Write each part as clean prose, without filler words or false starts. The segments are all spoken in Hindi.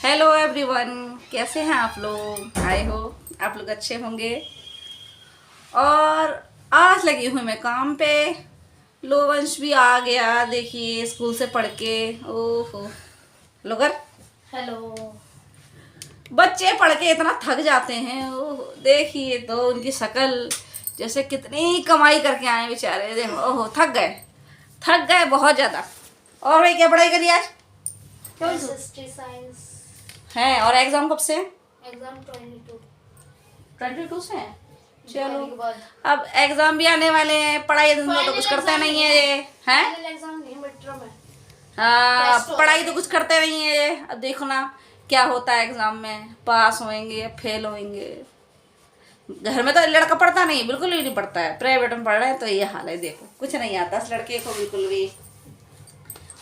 हेलो एवरीवन, कैसे हैं आप लोग। आई हो आप लोग अच्छे होंगे। और आज लगी हुई मैं काम पे। लोवंश भी आ गया, देखिए स्कूल से पढ़ के। ओहो लोगर, हेलो। बच्चे पढ़ के इतना थक जाते हैं। ओह देखिए तो उनकी शक्ल, जैसे कितनी कमाई करके आए बेचारे। देखो ओहो थक गए बहुत ज़्यादा। और भाई क्या पढ़ाई करी आज हिस्ट्री साइंस। है। और एग्ज़ाम कब से? एग्जाम 22 से है। चलो दिवाली के बाद अब एग्जाम भी आने वाले हैं। पढ़ाई तो फाइनल कुछ करते एग्जाम नहीं नहीं है ये हैं। फाइनल एग्जाम नहीं, मिड टर्म है। हाँ, टेस्ट हो पढ़ाई रहे तो हैं। कुछ करते नहीं है ये। अब देखो ना क्या होता है एग्जाम में, पास होंगे या फेल होंगे। घर में तो लड़का पढ़ता नहीं, बिल्कुल भी नहीं पढ़ता है। प्राइवेट में पढ़ रहे हैं तो ये हाल है। देखो कुछ नहीं आता इस लड़के को बिल्कुल भी।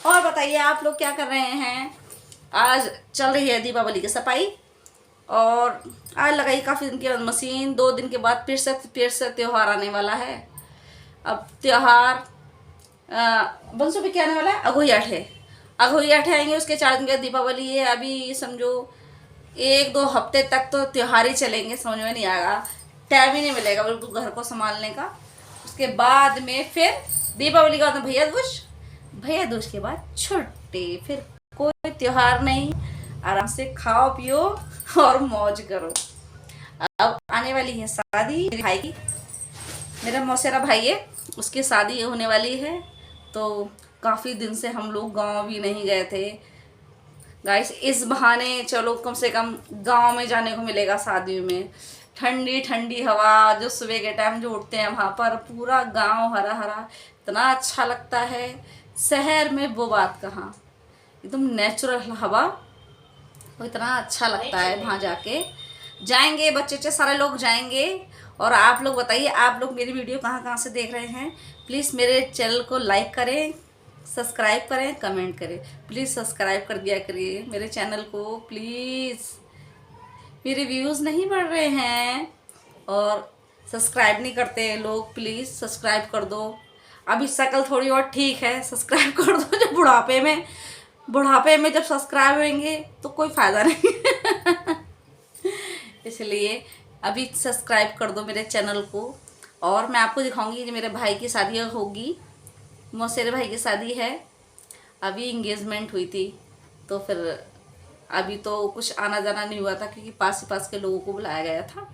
और बताइए आप लोग क्या कर रहे हैं। आज चल रही है दीपावली की सफाई, और आज लगाई काफ़ी दिन के बाद मशीन। 2 दिन के बाद फिर से त्यौहार आने वाला है। अब त्यौहार बंसों पे क्या आने वाला है, अघोई आठ है। अघोई आठ आएंगे, उसके 4 दिन के बाद दीपावली है। अभी समझो 1-2 हफ्ते तक तो त्यौहार ही चलेंगे, समझ में नहीं आएगा। टाइम ही नहीं मिलेगा बिल्कुल घर को संभालने का। उसके बाद में फिर दीपावली के बाद में भैया दूज, भैया दूज के बाद छुट्टी। फिर कोई त्योहार नहीं, आराम से खाओ पियो और मौज करो। अब आने वाली है शादी मेरे भाई की। मेरा मौसेरा भाई है, उसकी शादी होने वाली है। तो काफ़ी दिन से हम लोग गांव भी नहीं गए थे गाइस। इस बहाने चलो कम से कम गांव में जाने को मिलेगा शादियों में। ठंडी ठंडी हवा, जो सुबह के टाइम जो उठते हैं वहाँ पर पूरा गांव हरा हरा, इतना अच्छा लगता है। शहर में वो बात कहाँ, एकदम नेचुरल हवा, तो इतना अच्छा लगता है वहाँ जाके। जाएंगे बच्चे बच्चे सारे लोग जाएंगे। और आप लोग बताइए, आप लोग मेरी वीडियो कहाँ कहाँ से देख रहे हैं। प्लीज़ मेरे चैनल को लाइक करें, सब्सक्राइब करें, कमेंट करें। प्लीज़ सब्सक्राइब कर दिया करिए मेरे चैनल को प्लीज़। मेरे व्यूज़ नहीं बढ़ रहे हैं और सब्सक्राइब नहीं करते लोग। प्लीज़ सब्सक्राइब कर दो। अभी शक्ल थोड़ी और ठीक है, सब्सक्राइब कर दो। जब बुढ़ापे में जब सब्सक्राइब होंगे तो कोई फ़ायदा नहीं। इसलिए अभी सब्सक्राइब कर दो मेरे चैनल को। और मैं आपको दिखाऊंगी कि मेरे भाई की शादी होगी। मौसेरे भाई की शादी है, अभी इंगेजमेंट हुई थी। तो फिर अभी तो कुछ आना जाना नहीं हुआ था, क्योंकि पास ही पास के लोगों को बुलाया गया था।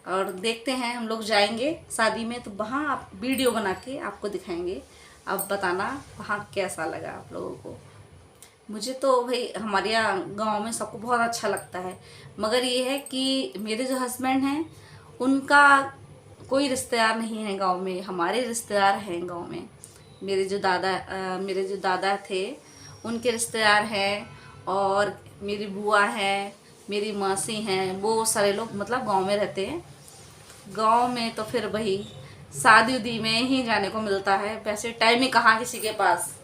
और देखते हैं, हम लोग जाएंगे शादी में तो वहाँ आप वीडियो बना के आपको दिखाएंगे। अब बताना वहाँ कैसा लगा आप लोगों को। मुझे तो भाई हमारे यहाँ गाँव में सबको बहुत अच्छा लगता है। मगर ये है कि मेरे जो हस्बैंड हैं उनका कोई रिश्तेदार नहीं है गांव में। हमारे रिश्तेदार हैं गांव में। मेरे जो दादा थे उनके रिश्तेदार हैं, और मेरी बुआ है, मेरी मासी हैं, वो सारे लोग मतलब गांव में रहते हैं। गांव में तो फिर वही शादी उदी में ही जाने को मिलता है। वैसे टाइम ही कहाँ किसी के पास,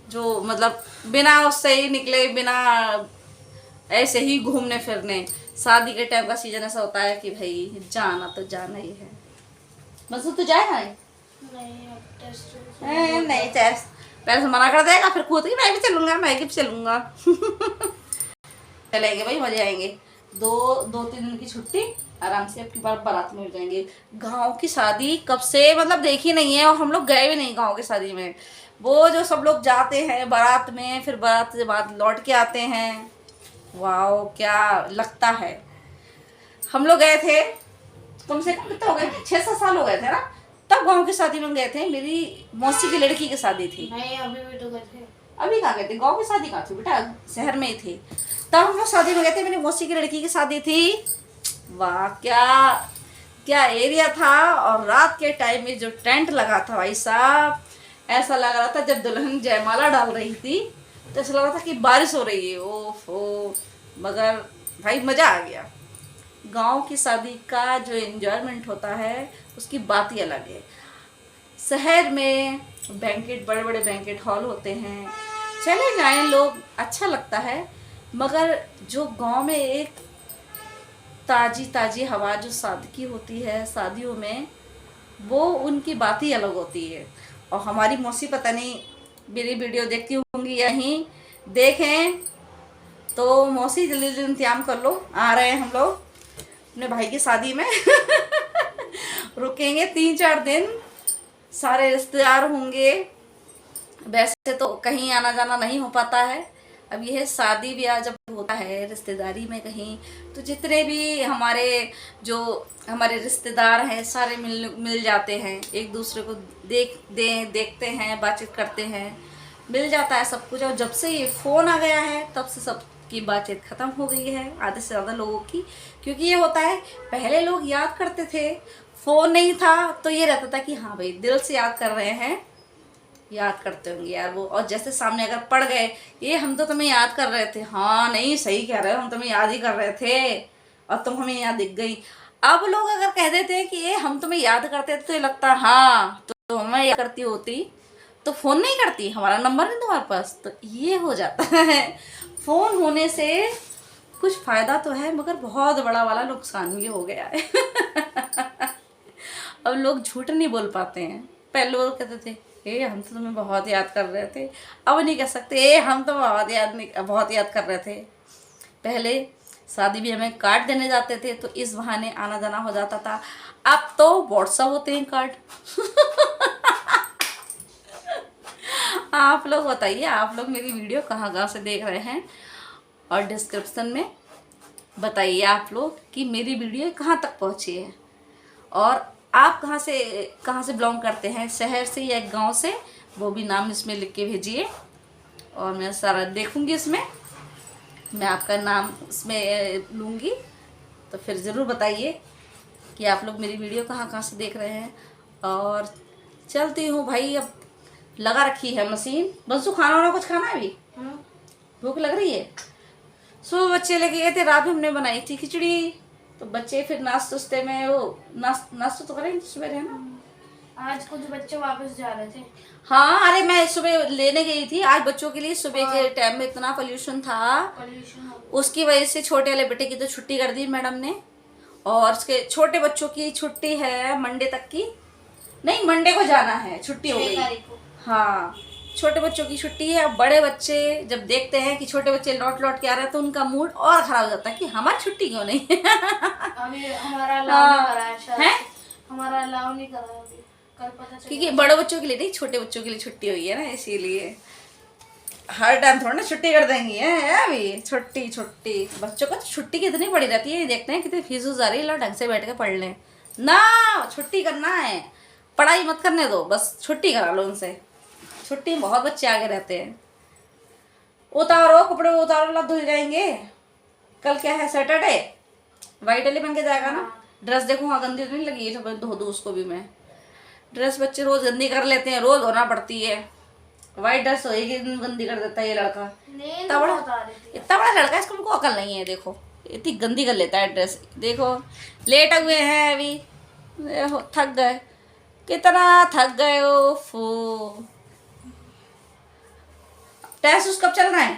जो मतलब बिना उससे ही निकले, बिना ऐसे ही घूमने फिरने। शादी के टाइम का सीजन ऐसा होता है कि भाई जाना तो जाना ही है। मजू तो जाएगा नहीं, अब टेस्ट नहीं टेस्ट पहले से मना कर देगा, फिर खुद ही मैं भी चलूंगा, मैं भी चलूंगा। चलेंगे भाई, मजे आएंगे। 2-3 दिन की छुट्टी आराम से अपनी बार बारात में हो जाएंगे। गांव की शादी कब से मतलब देखी नहीं है, और हम लोग गए भी नहीं गांव की शादी में। वो जो सब लोग जाते हैं बारात में, फिर बारात के बाद लौट के आते हैं, वाह क्या लगता है। हम लोग गए थे, कम से कम कितना हो गए, 6-7 साल हो गए थे ना, तब गांव की शादी में गए थे। मेरी मौसी की लड़की की शादी थी। नहीं, अभी भी तो गए थे। अभी कहाँ गए थे, गांव की शादी कहाँ थी बेटा, शहर में ही थी। तब हम लोग शादी में गए थे, मेरी मौसी की लड़की की शादी थी। वाह क्या क्या एरिया था। और रात के टाइम में जो टेंट लगा था भाई साहब, ऐसा लग रहा था जब दुल्हन जयमाला डाल रही थी तो ऐसा लग रहा था कि बारिश हो रही है। ओहो, मगर भाई मज़ा आ गया। गांव की शादी का जो एंजॉयमेंट होता है उसकी बात ही अलग है। शहर में बैंकेट, बड़े बड़े बैंकेट हॉल होते हैं, चले जाएं लोग, अच्छा लगता है। मगर जो गांव में एक ताज़ी ताज़ी हवा जो सादगी होती है शादियों में, वो उनकी बात ही अलग होती है। और हमारी मौसी पता नहीं मेरी वीडियो देखती होंगी या नहीं, देखें तो मौसी जल्दी जल्दी इंतजाम कर लो, आ रहे हैं हम लोग अपने भाई की शादी में। रुकेंगे 3-4 दिन, सारे रिश्तेदार होंगे। वैसे तो कहीं आना जाना नहीं हो पाता है, अब यह शादी ब्याह जब होता है रिश्तेदारी में कहीं, तो जितने भी हमारे रिश्तेदार हैं सारे मिल जाते हैं, एक दूसरे को देखते हैं, बातचीत करते हैं, मिल जाता है सब कुछ। और जब से ये फ़ोन आ गया है तब से सबकी बातचीत ख़त्म हो गई है, आधे से ज़्यादा लोगों की। क्योंकि ये होता है, पहले लोग याद करते थे, फ़ोन नहीं था तो ये रहता था कि हाँ भाई दिल से याद कर रहे हैं, याद करते होंगे यार वो। और जैसे सामने अगर पड़ गए, ये हम तो तुम्हें याद कर रहे थे, हाँ नहीं सही कह रहे हो, हम तुम्हें याद ही कर रहे थे और तुम हमें यहाँ दिख गई। अब लोग अगर कह देते हैं कि ये हम तुम्हें याद करते थे, तो ये लगता है हाँ तो हमें याद करती होती तो फ़ोन नहीं करती, हमारा नंबर नहीं तुम्हारे पास। तो ये हो जाता है। फ़ोन होने से कुछ फ़ायदा तो है, मगर बहुत बड़ा वाला नुकसान भी हो गया है। अब लोग झूठ नहीं बोल पाते हैं। पहले लोग कहते थे ए हम तो तुम्हें बहुत याद कर रहे थे, अब नहीं कह सकते ए हम तो बहुत याद कर रहे थे। पहले शादी भी हमें कार्ड देने जाते थे तो इस बहाने आना जाना हो जाता था, अब तो व्हाट्सअप होते हैं कार्ड। आप लोग बताइए, आप लोग मेरी वीडियो कहाँ से देख रहे हैं, और डिस्क्रिप्शन में बताइए आप लोग कि मेरी वीडियो कहाँ तक पहुँची है, और आप कहाँ से बिलोंग करते हैं, शहर से या गांव से, वो भी नाम इसमें लिख के भेजिए और मैं सारा देखूंगी। इसमें मैं आपका नाम इसमें लूँगी, तो फिर ज़रूर बताइए कि आप लोग मेरी वीडियो कहाँ से देख रहे हैं। और चलती हूँ भाई, अब लगा रखी है मशीन। बंसू खाना वाना कुछ खाना है अभी? भूख लग रही है। सुबह बच्चे लेके गए थे, रात में हमने बनाई थी खिचड़ी, तो बच्चे फिर नाश्ते में वो नाश्ता तो करेंगे सवेरे, है ना। आज कुछ बच्चे वापस जा रहे थे। हाँ अरे मैं सुबह लेने गई थी आज बच्चों के लिए, सुबह के टाइम में इतना पोल्यूशन था, उसकी वजह से छोटे वाले बेटे की तो छुट्टी कर दी मैडम ने, और उसके छोटे बच्चों की छुट्टी है मंडे तक की, नहीं मंडे को जाना है, छुट्टी हो गई। हाँ छोटे बच्चों की छुट्टी है। अब बड़े बच्चे जब देखते हैं कि छोटे बच्चे लौट के आ रहे हैं तो उनका मूड और खराब हो जाता है कि हमारी छुट्टी क्यों नहीं। अभी हमारा अलाउ नहीं करा है शायद, हमारा अलाउ नहीं करा है अभी, कल पता चला। क्योंकि बड़े बच्चों के लिए नहीं, छोटे बच्चों के लिए छुट्टी हुई है ना, इसीलिए हर टाइम थोड़ा ना छुट्टी कर देंगी है। अभी छुट्टी बच्चों को तो छुट्टी कितनी पड़ी रहती है, देखते हैं कितनी फीस आ रही है, लो ढंग से बैठ के पढ़ लें ना, छुट्टी करना है, पढ़ाई मत करने दो, बस छुट्टी करा लो उनसे। छुट्टी में बहुत बच्चे आगे रहते हैं। उतारो कपड़े, उतारो, ला धुल जाएंगे। कल क्या है, सैटरडे, वाइट वाली पहन के जाएगा ना। ड्रेस देखो हाँ गंदी तो नहीं लगी है, धो दूँ उसको भी मैं। ड्रेस बच्चे रोज गंदी कर लेते हैं, रोज धोना पड़ती है। वाइट ड्रेस होएगी गंदी कर देता है ये लड़का, इतना बड़ा लड़का, इसको हमको अकल नहीं है। देखो इतनी गंदी कर लेता है ड्रेस। देखो लेट हुए हैं अभी, देखो थक गए, कितना थक गए। ओफो, टेस्ट कब चल रहा है?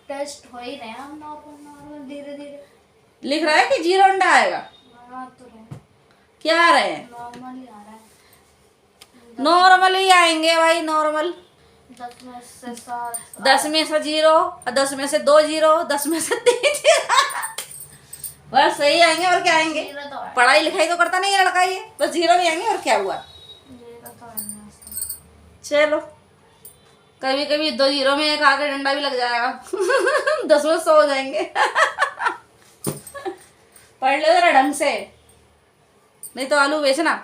टेस्ट हो ही रहे हैं, नॉर्मल धीरे धीरे लिख रहा है कि 0 अंडा आएगा? तो रहे, क्या आ रहे हैं? नॉर्मल ही आ रहा है। नॉर्मल ही आएंगे भाई, नॉर्मल। 10 में से 7, 10 में से 0, 10 में से 2 0, 10 में से 3 0। बस सही आएंगे और क्या आएंगे। तो पढ़ाई लिखाई तो करता नहीं है लड़का ये, बस 0 ही आएंगे और क्या हुआ। चलो कभी कभी 2 0 में एक आगे डंडा भी लग जाएगा। 10 में 100 हो जाएंगे। पढ़ लो जरा ढंग से, नहीं तो आलू बेचना।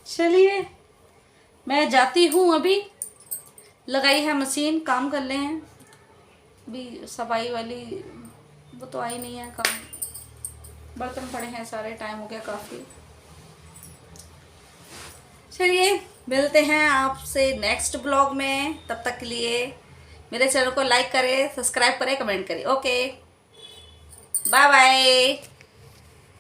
चलिए मैं जाती हूँ, अभी लगाई है मशीन, काम कर ले हैं। अभी सफाई वाली वो तो आई नहीं है, काम, बर्तन पड़े हैं सारे, टाइम हो गया काफ़ी। चलिए मिलते हैं आपसे नेक्स्ट ब्लॉग में, तब तक के लिए मेरे चैनल को लाइक करें, सब्सक्राइब करें, कमेंट करें। Okay bye bye.